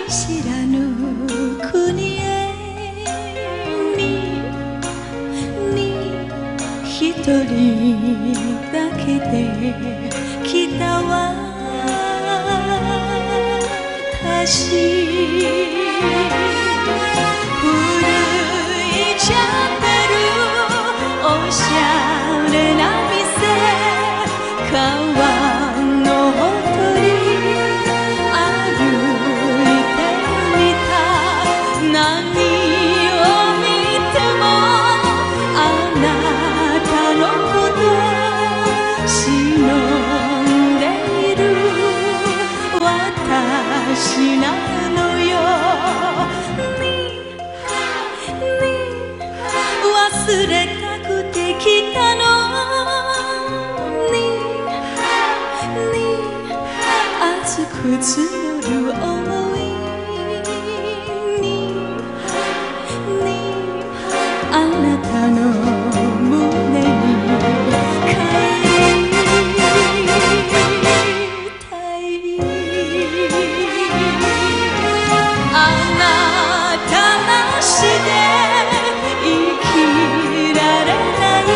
知らぬ国へに一人だけで来た私、古いチャペルおしゃれな店、川のほとり歩いてみた、何を見てもあなたのこと忍んでいる私なのよ。忘れたくて来たのに熱く募る想いにあなたの胸に帰りたい。あなたなしで生きられない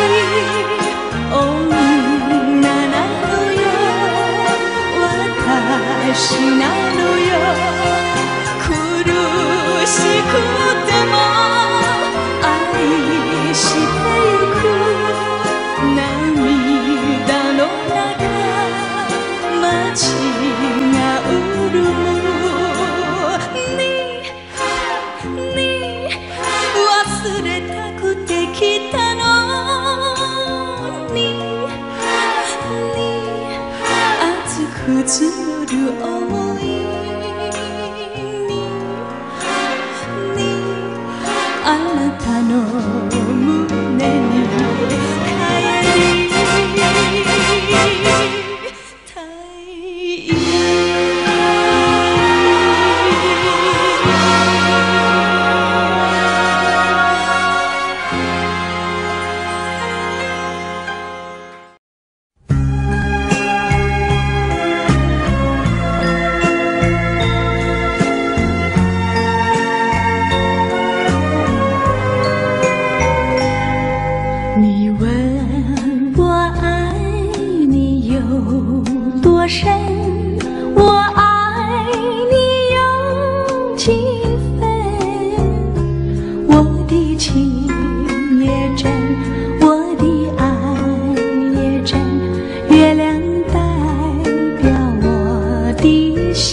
女なのよ、私なのよ。苦しくても愛してゆく、涙の中街が潤む忘れたくて来たのに熱く募る想いにあなたの胸に帰りたい。多深，我爱你有几分？我的情也真，我的爱也真，月亮代表我的心。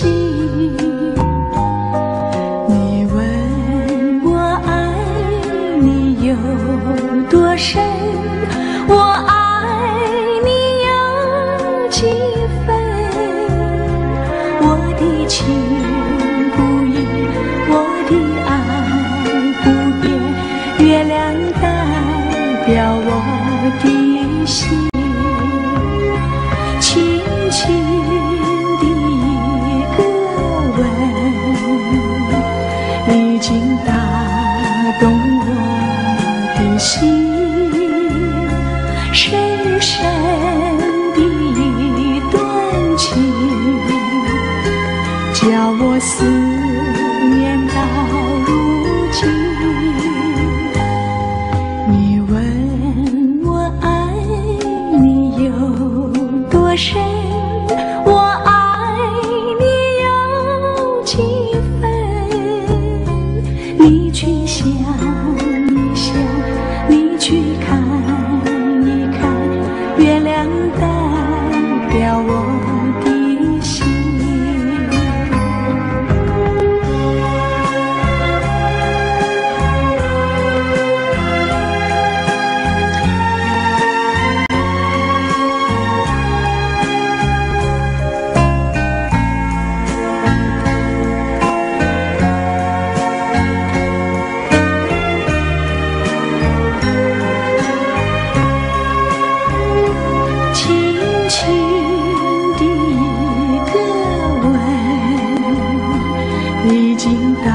你问我爱你有多深，我爱你有几分？情不移，我的爱不变，月亮代表我的心。轻轻的一个吻，已经打动我的心。深深的一段情，叫我思念到如今。你问我爱你有多深，我爱你有几分？你去想一想，你去看一看，月亮代表我的心。已经打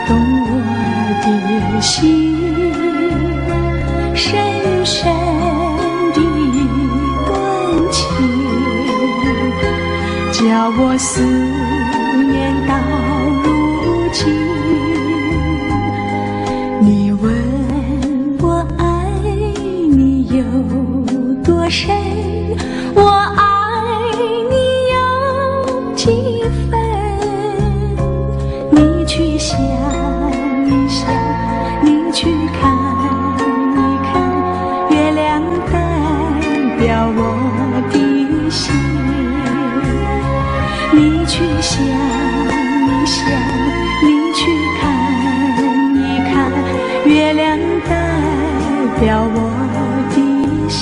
动我的心，深深的一段情，叫我思念到情。你问我爱你有多深，我爱你有几分？你去想一想，你去看一看，月亮代表我的心。你去想一想，你去看一看，月亮代表我的心。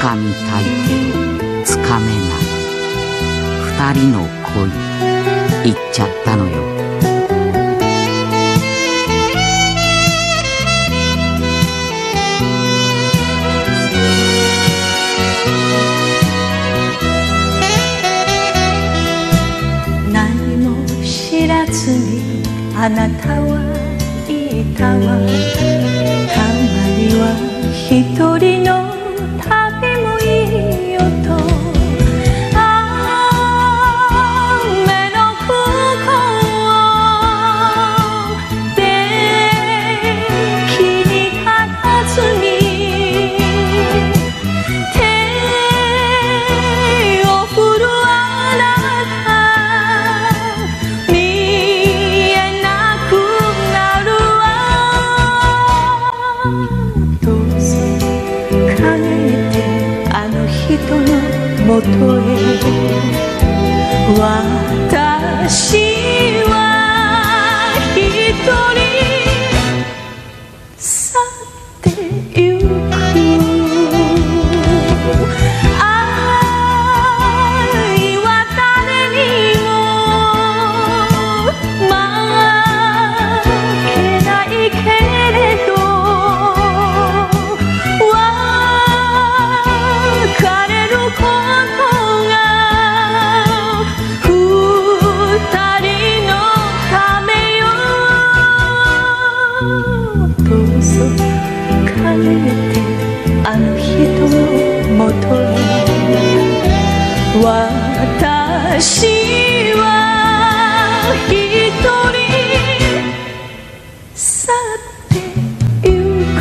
掴みたいけどつかめない二人の恋言っちゃったのよ。何も知らずにあなたはいたわ。たまには一人の旅もいいよと。雨の空港を電気に立たずにそ帰ってあの人のもとへ。私は一人去ってゆく。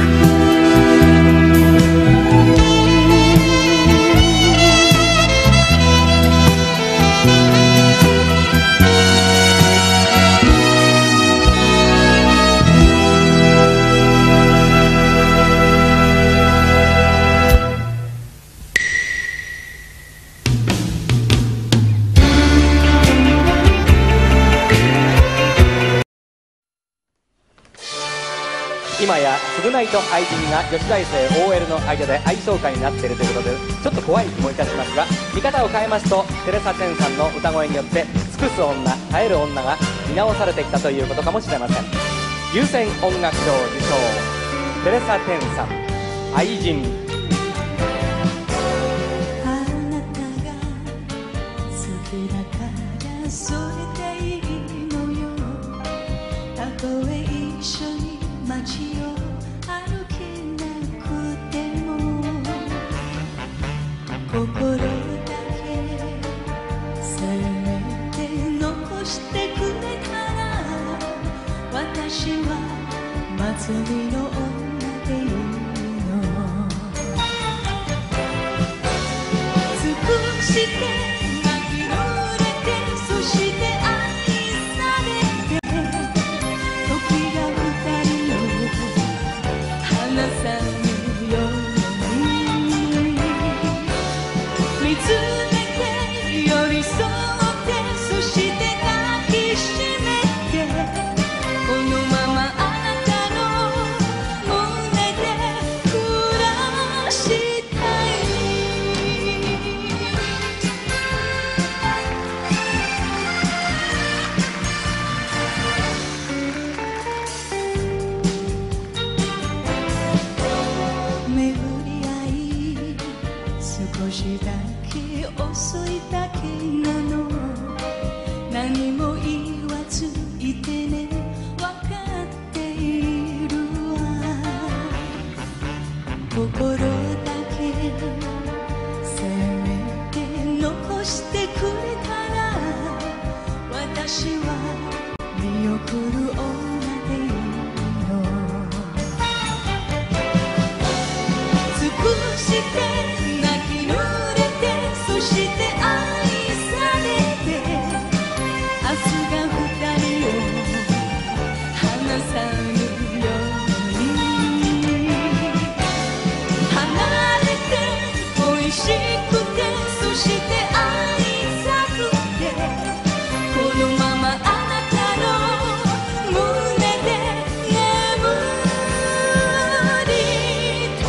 今や償いと愛人が女子大生 OL の間で愛想会になっているということでちょっと怖い気もいたしますが、見方を変えますとテレサ・テンさんの歌声によって尽くす女、耐える女が見直されてきたということかもしれません。優先音楽賞受賞テレサ・テンさん、愛人。あなたが好きだからそれでいいのよ。たとえ一緒に街を歩けなくても心だけせめて残してくれたら、私は祭りの女でいいの。尽くして泣き濡れて、そして愛されて、時が二人を離さぬように見つめて寄り添って、そして抱きしめて、このままあなたの胸で暮らしたい。巡り合い少しだけ遅いだけなの。何も言わずいてね、わかっているわ。心だけせめて残してくれたら、私は見送る女でいいの。尽くして泣き濡れて、そして愛されて、明日が二人を離さぬように。離れて恋しくて、そして愛さくて、このままあなたの胸で眠りた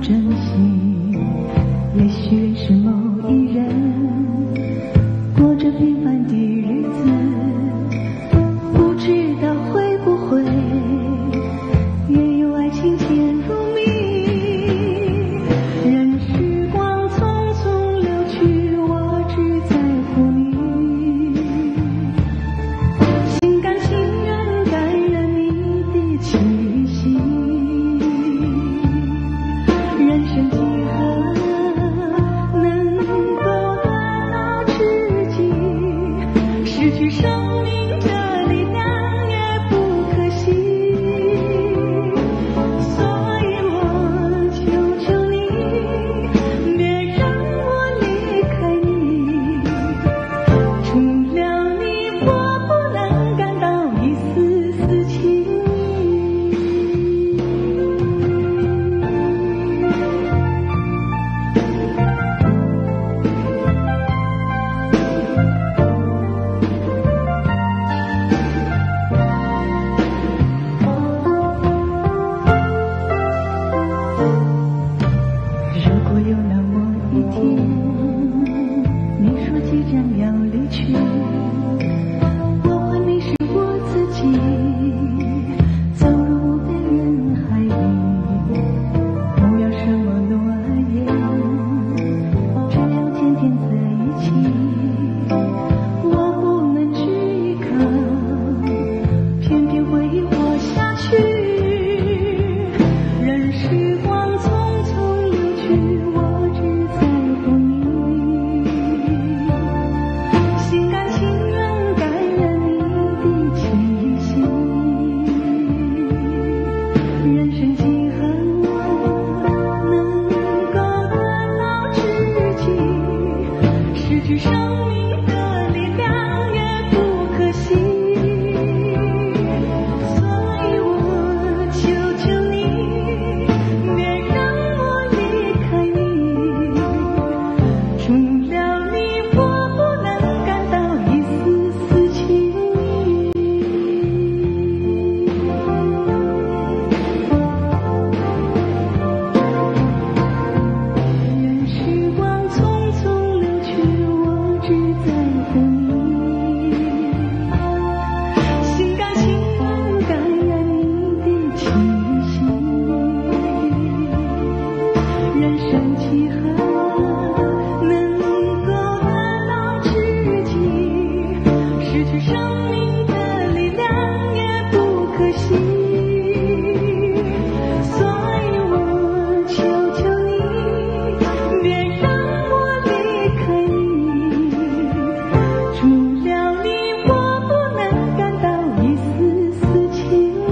人生几何能够即将要离去，我还迷失我自己，走入边缘海里，不要什么诺言，只要天天在一起。我不能只依靠，偏偏会活下去。任时光匆匆流去，我只在乎你，心甘情愿感染你的气息。人生几何能够得到知己，失去生命的力量也不可惜。所以我求求你，别让我离开你。除了你，我不能感到一丝丝情意。任时光匆匆流去，我只在乎你，心甘情愿感染你的气息。人生几何能够得到知己，失去生命的力量也不可惜。所以我求求你，别让我离开你。除了你，我不能感到一丝丝情意。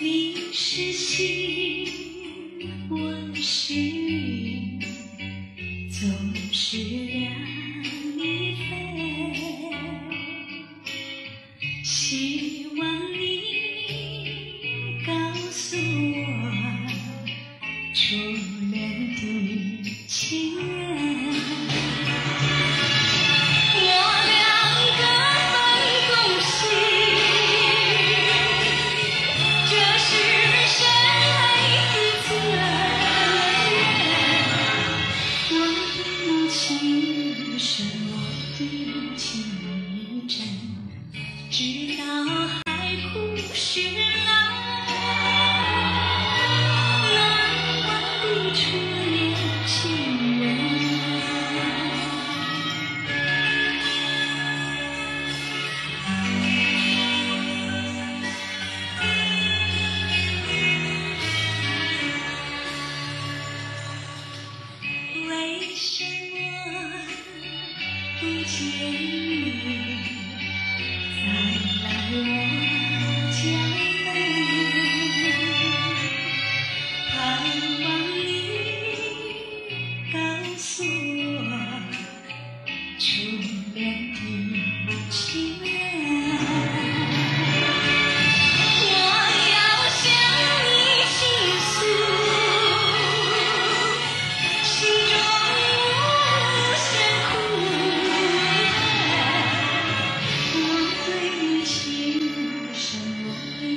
你是星，我是云，总是两翼飞。希望你告诉我初恋的情人。我两个分工心，这是谁的责任？我的母亲是我的情真，直到海枯石烂，难忘的初恋情人。为什么不见你再来我家门？盼望你告诉我初恋的情人。我要向你倾诉心中无限苦怨，我对你情深，我已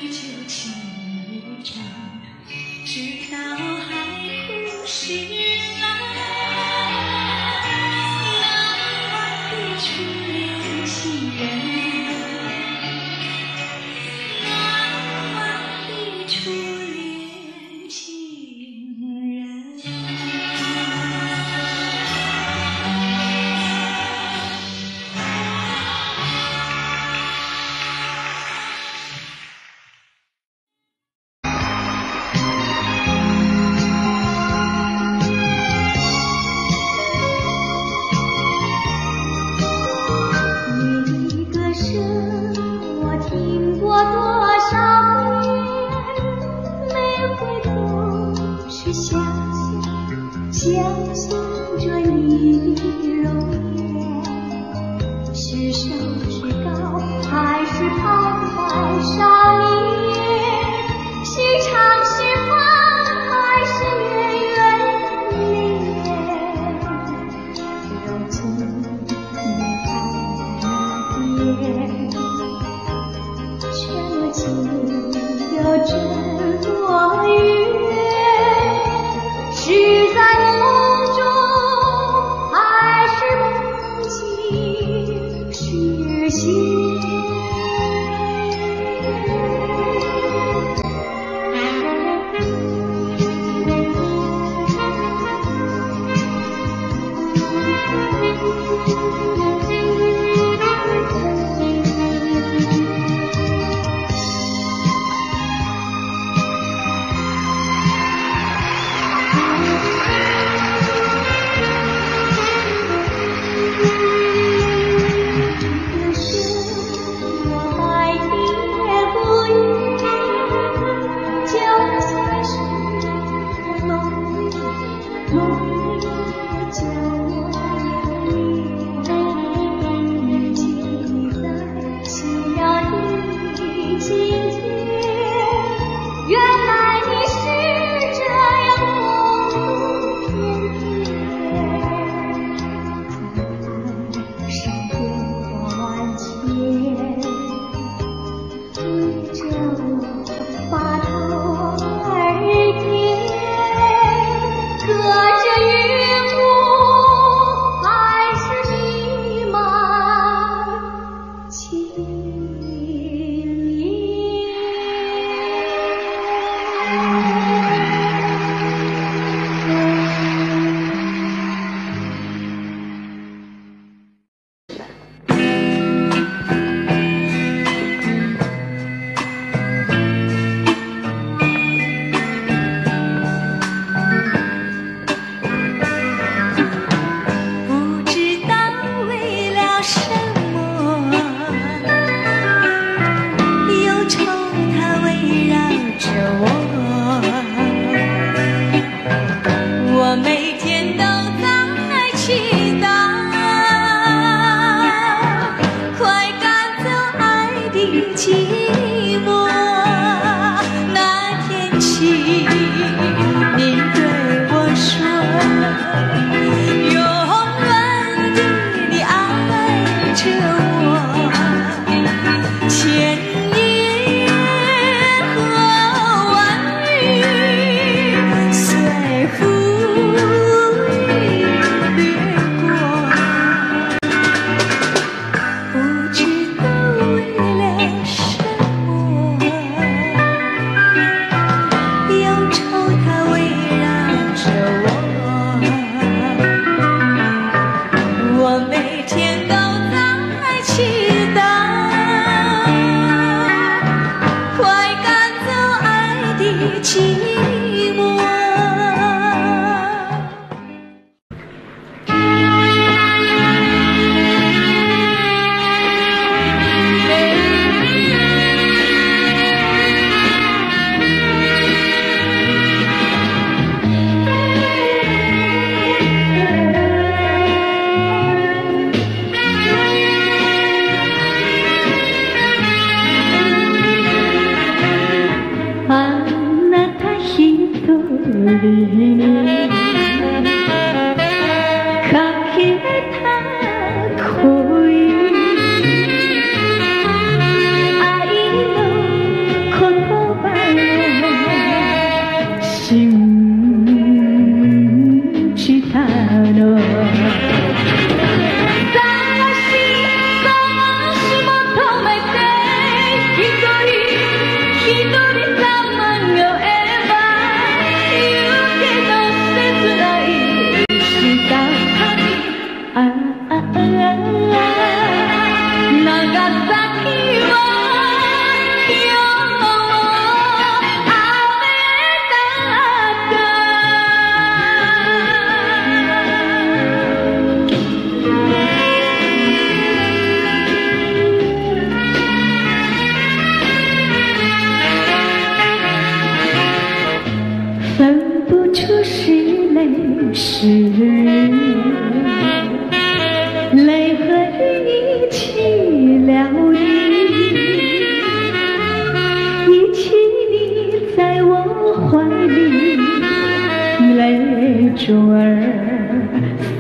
中儿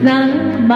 洒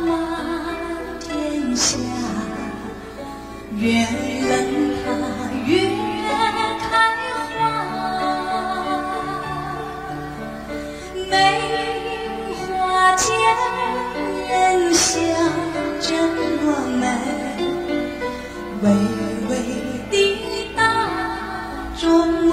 满天下，越冷它越开花。梅花间人笑着我们，微微的大中华。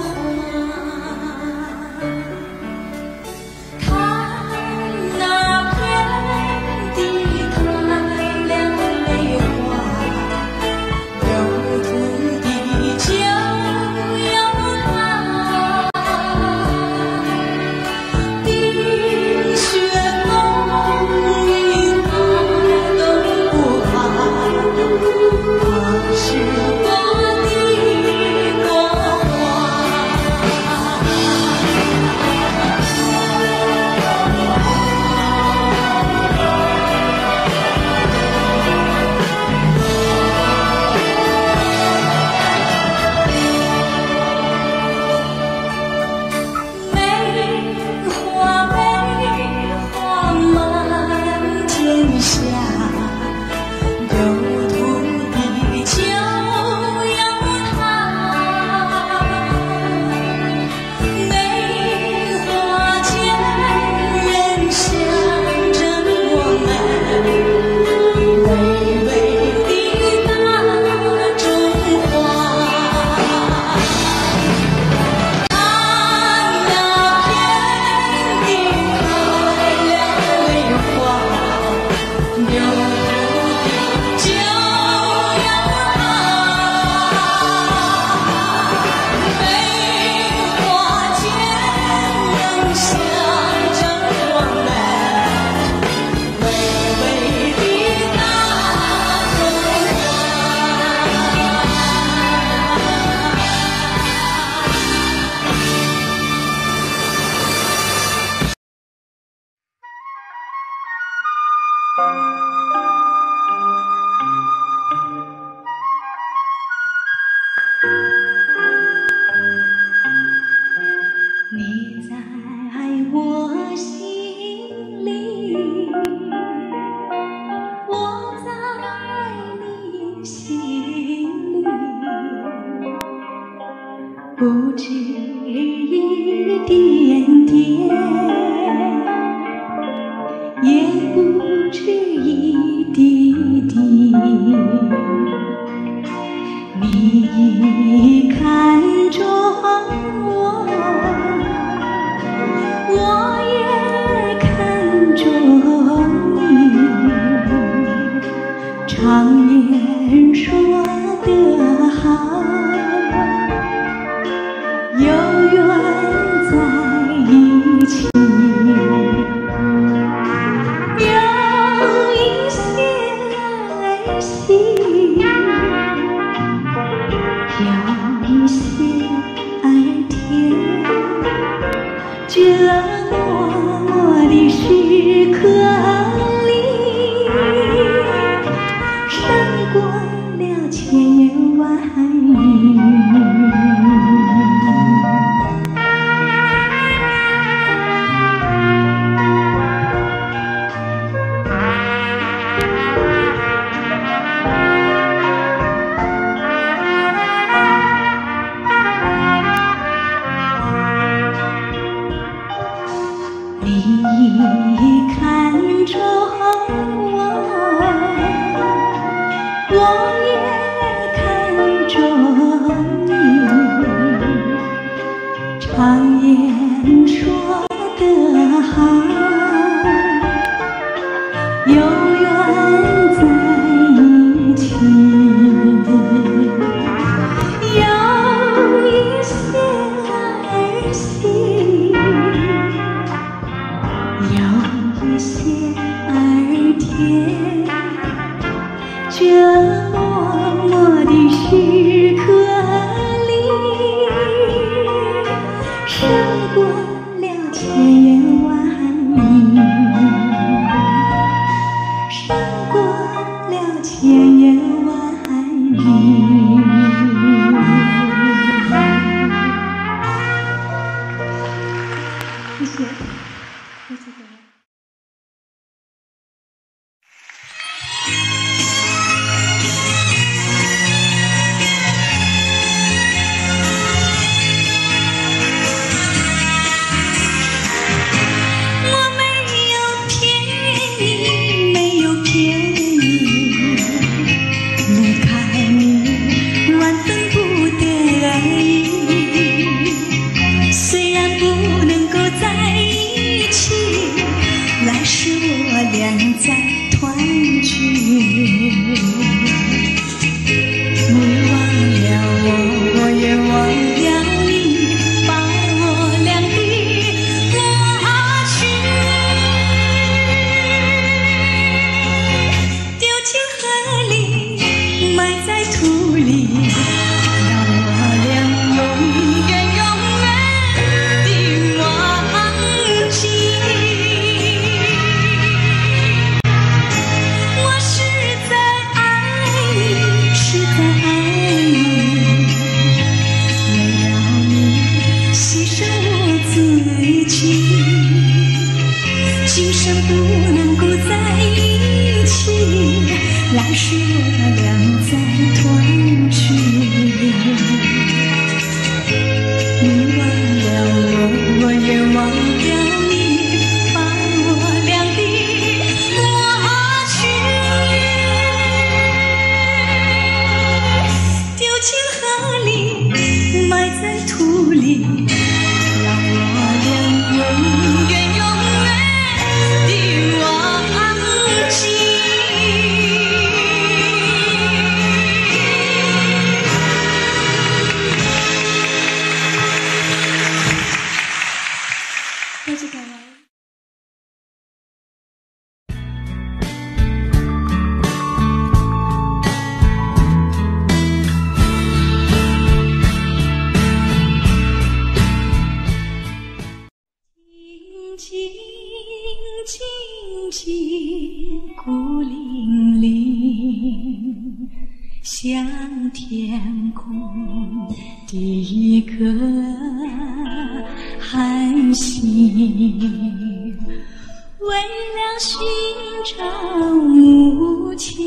你在我心里，我在你心里，不止一点点，也不止一滴滴。你看着我，我也看着你，常言说得好，有缘在一起，有一些儿戏，有一些儿甜，这默默的时刻里，胜过了千言万语。你看着我，我也看着你，常言说得好，有缘在一起，有一些儿戏，有一些儿甜，这默默的时刻里，胜过了千言万语，胜过了千言万语。谢谢，谢谢各位。是我俩在团聚。你忘了我，我也忘了你，把我俩的过去丢进河里，埋在土里，让我俩永远永远的忘记。我是在爱你，是在爱你，为了你牺牲我自己，今生不能够在一起，来世我俩再团聚。你忘了我，我也忘了你，把我俩的过去丢进河里，埋在土里，让我俩永远永远的忘记。多谢各位。静静孤零零，像天空的一颗寒星，为了寻找母亲，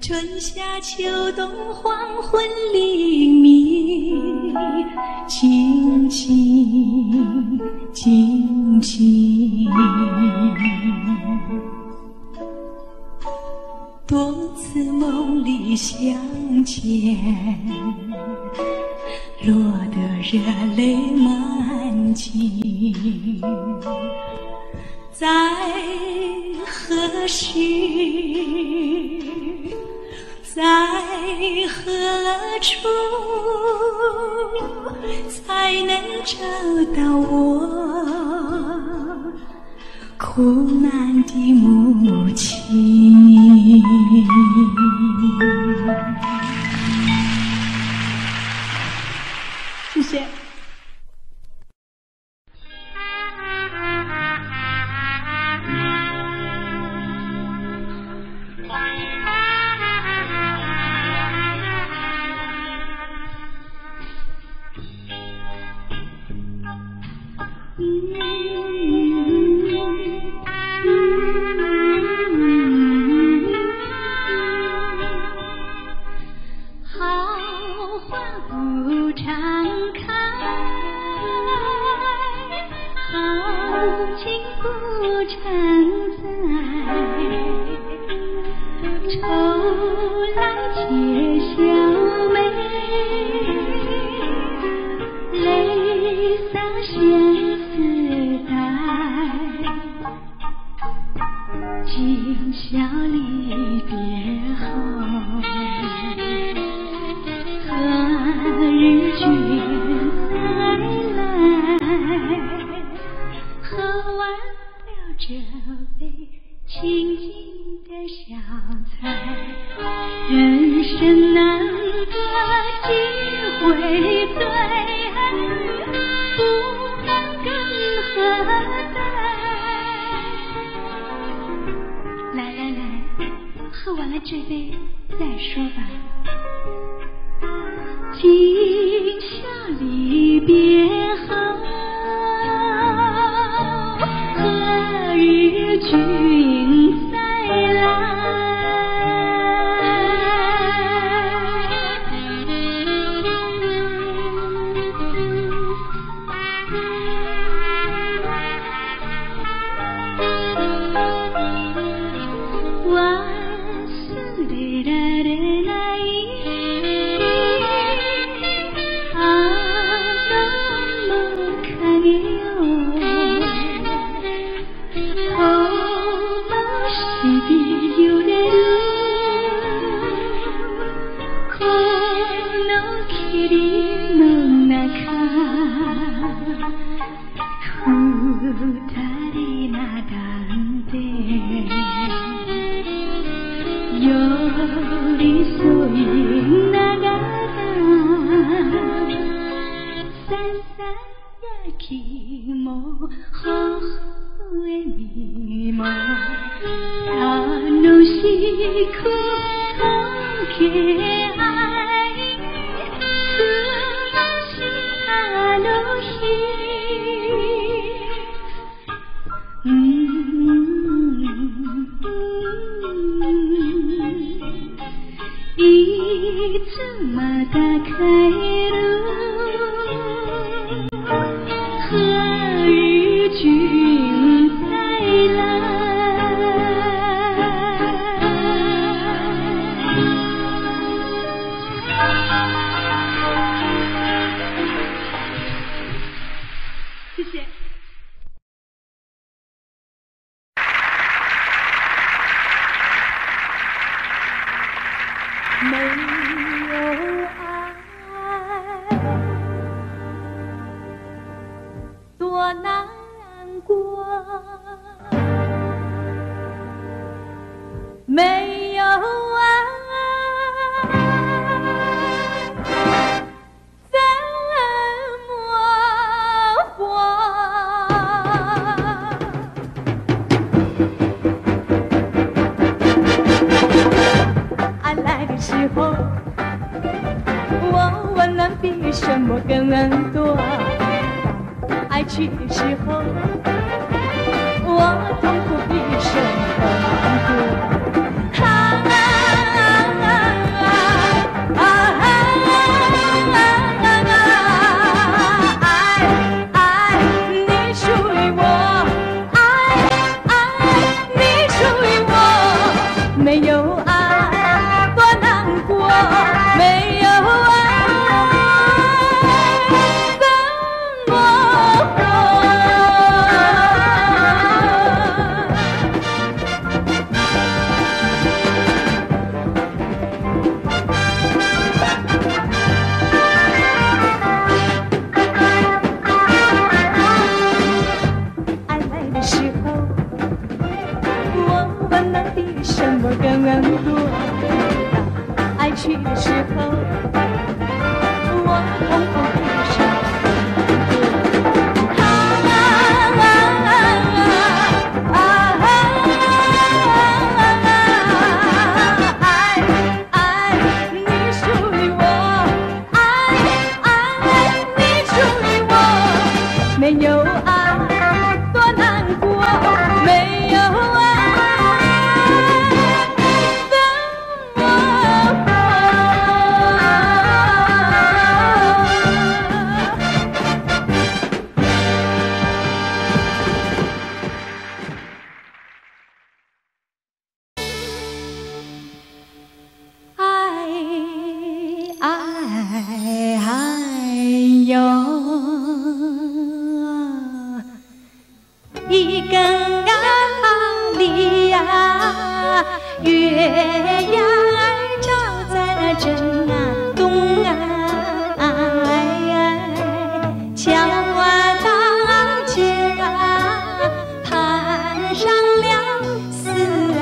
春夏秋冬黄昏黎明，静静静静，多次梦里相见，落得热泪满襟，在何时，在何处，才能找到我苦难的母亲？谢谢。好花不常开，好景不常在，愁来且笑眉，泪洒相思带，今宵离别后，何日君再来？喝完了这杯清静的小菜，人生难得几回醉，不能更何待？来来来，喝完了这杯再说吧。今宵离别后，何日君再来？万岁的来啊，那么看有人なんて寄り添いながらささやきも微笑みも楽しく掛け合い過ごしあの日いつまた帰る何日君再来谢谢没有爱多难过，没有爱怎么活？爱来的时候，我温暖比什么更多；爱去的时候，我痛苦比什么更难过。没有爱多难过，没有爱怎么活？爱来的时候，我温暖比什么更多；爱去的时候，我痛苦比什么更爱你属于我，爱你属于我，没有爱多难过，没有爱。一根啊梨呀，月呀儿照在那正啊东啊，桥啊大街啊，攀上了丝啊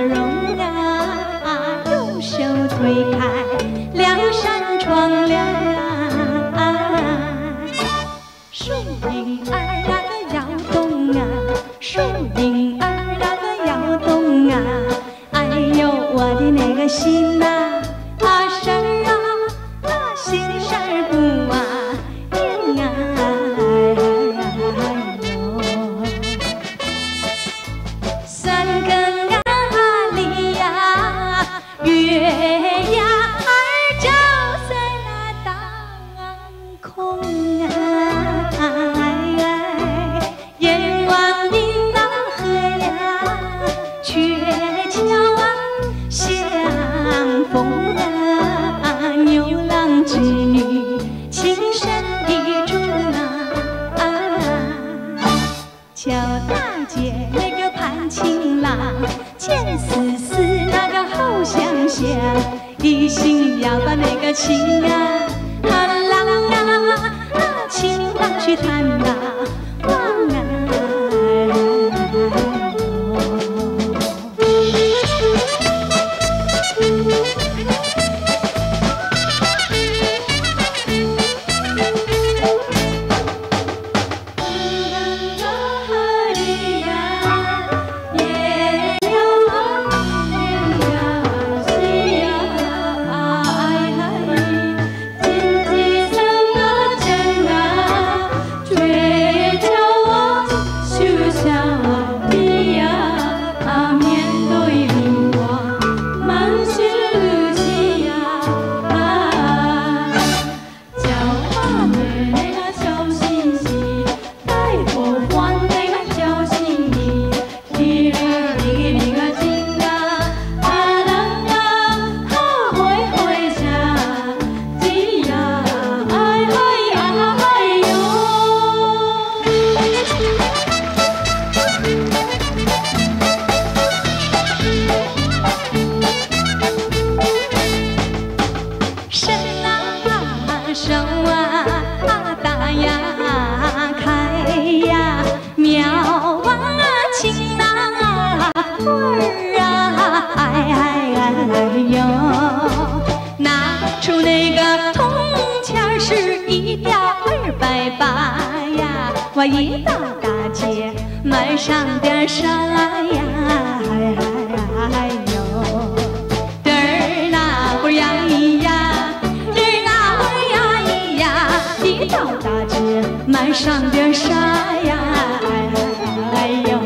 绒啊，用手推开两扇窗帘树影儿那个摇动啊，树影儿那个摇动啊，哎呦我的那个心呐，事儿啊，心事儿不啊应呦，三更啊里呀，月呀儿照在那当空啊。眼望的那河呀，鹊桥啊相逢啊，牛郎织女情深意重啊。桥大姐那个盼情郎，见丝丝那个好相像，一心要把那个情啊。郎啊，情郎去探啊，望啊。一到大街买上点啥呀？哎呦，嘚儿那会儿呀咿呀，嘚儿那会儿呀咿呀，一到大街买上点啥呀？哎呦，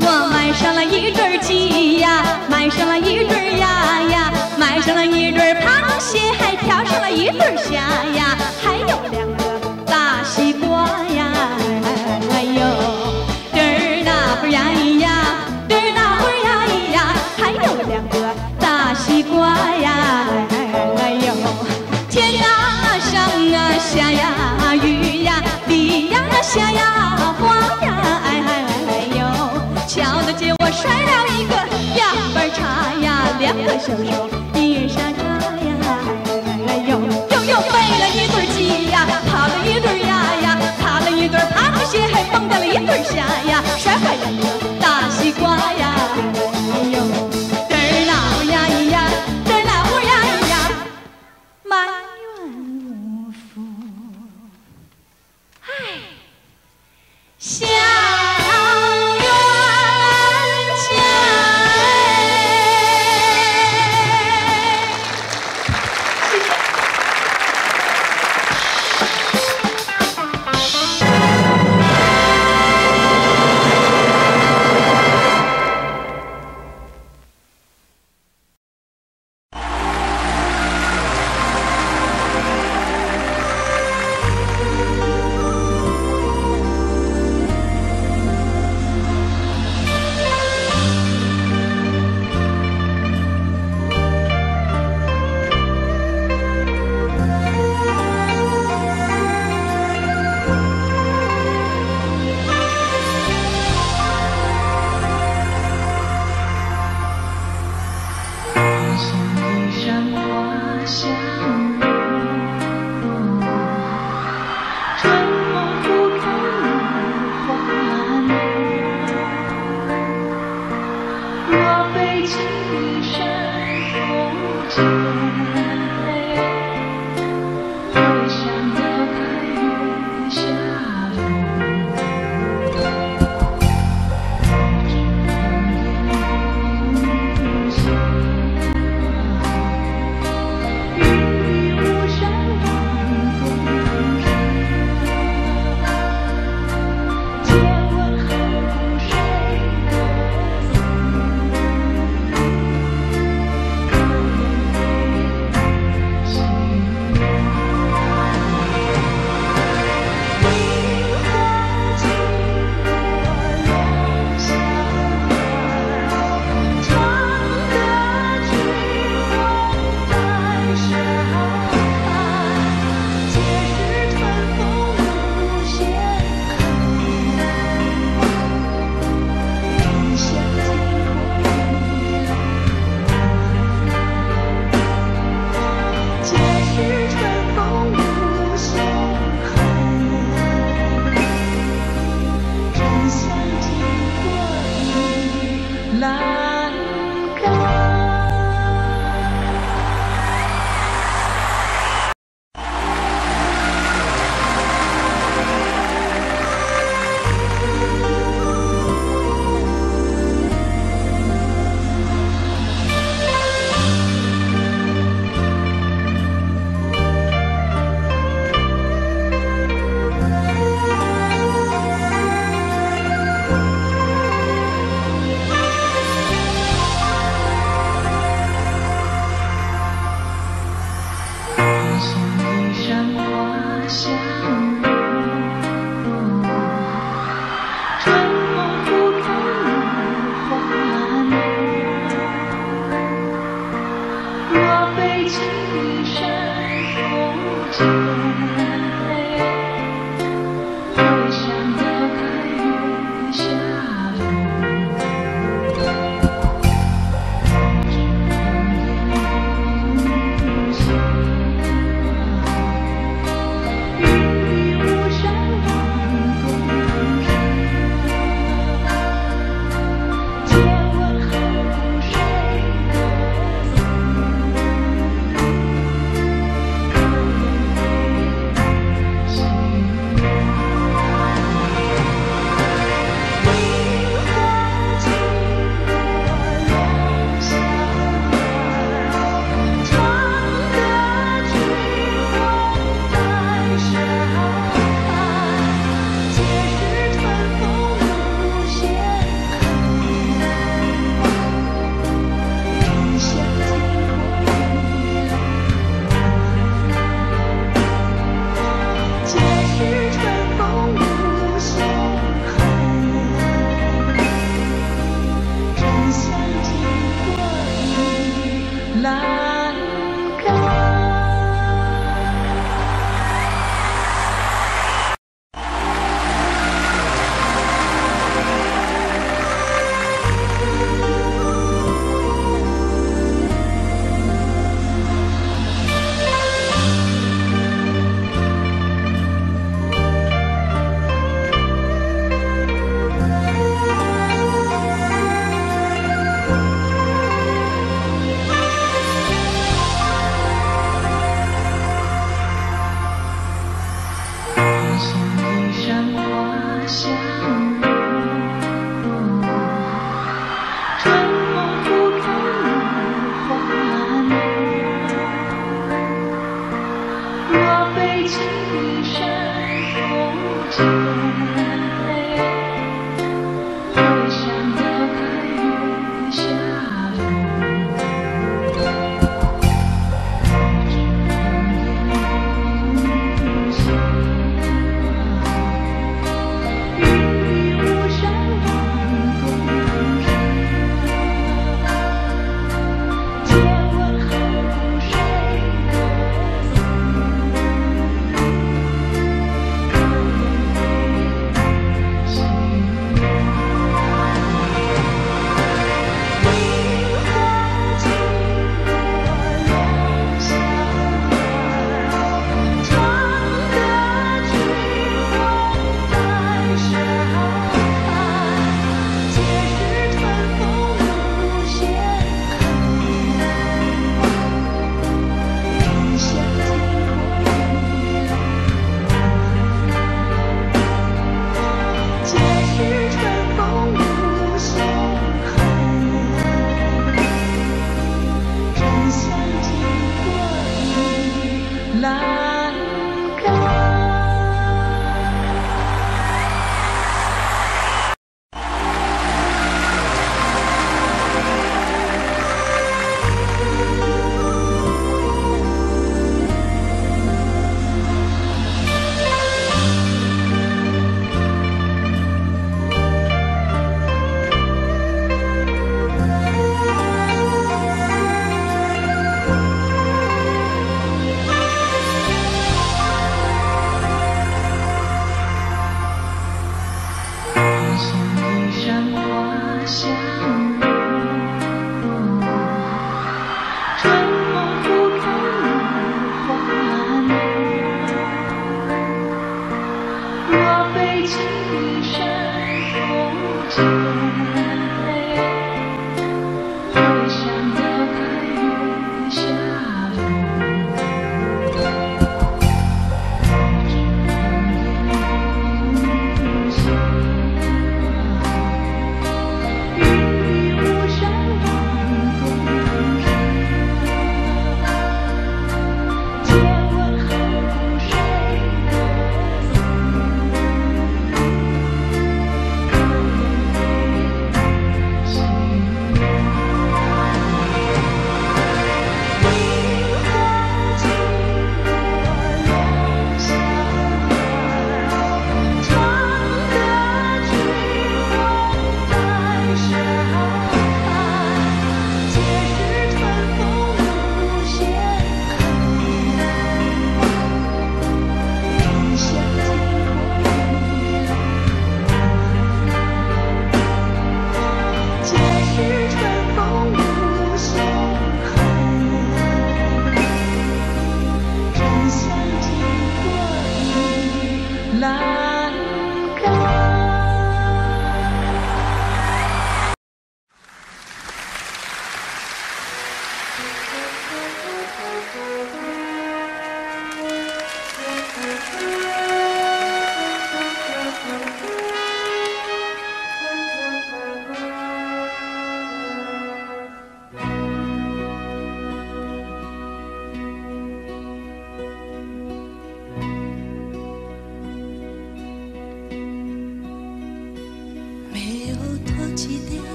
我买上了一对鸡呀，买上了一对鸭呀，买上了一对螃蟹，还挑上了一对虾呀，还有2个大西瓜呀。哎呦，嘚儿那会儿呀咿呀，嘚儿那会儿呀咿呀，还有2个大西瓜呀。哎呦，天呀上啊下呀雨呀地呀下呀花呀。哎呦，瞧得见我甩了一个两瓣茶呀，2个小手一人沙茶呀。哎呦，又背了一对鸡呀，跑了一对鸭呀，踏了一对螃蟹，还蹦跶了一对虾呀，摔坏2个大西瓜呀。哎呦，嘚儿那会儿呀咿呀，嘚儿那会儿呀咿呀，埋怨无福。唉，下冤家。谢谢。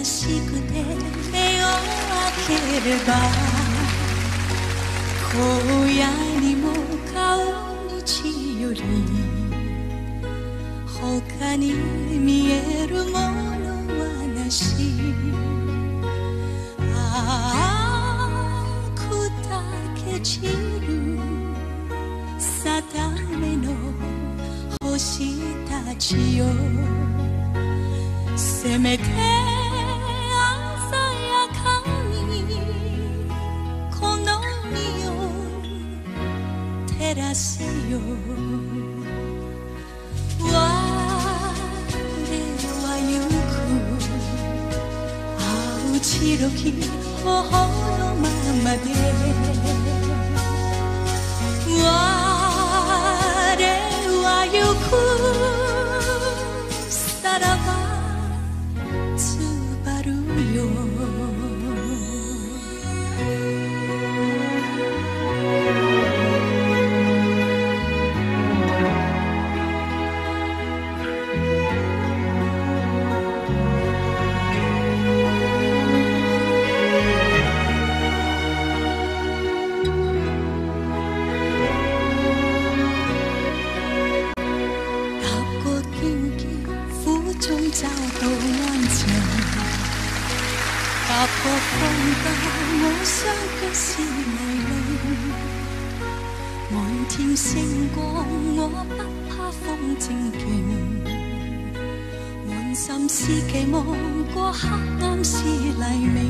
しくて目を開ければ荒野にも顔日より他に見えるものはなし砕け散る定めの星たちよせめて照らせよ我は行く青白き頬のままで我は行くさらばつばるよ找到安靜，踏過風大，我雙腳是泥濘。滿天星光，我不怕風正勁。滿心思期望過黑暗是黎明。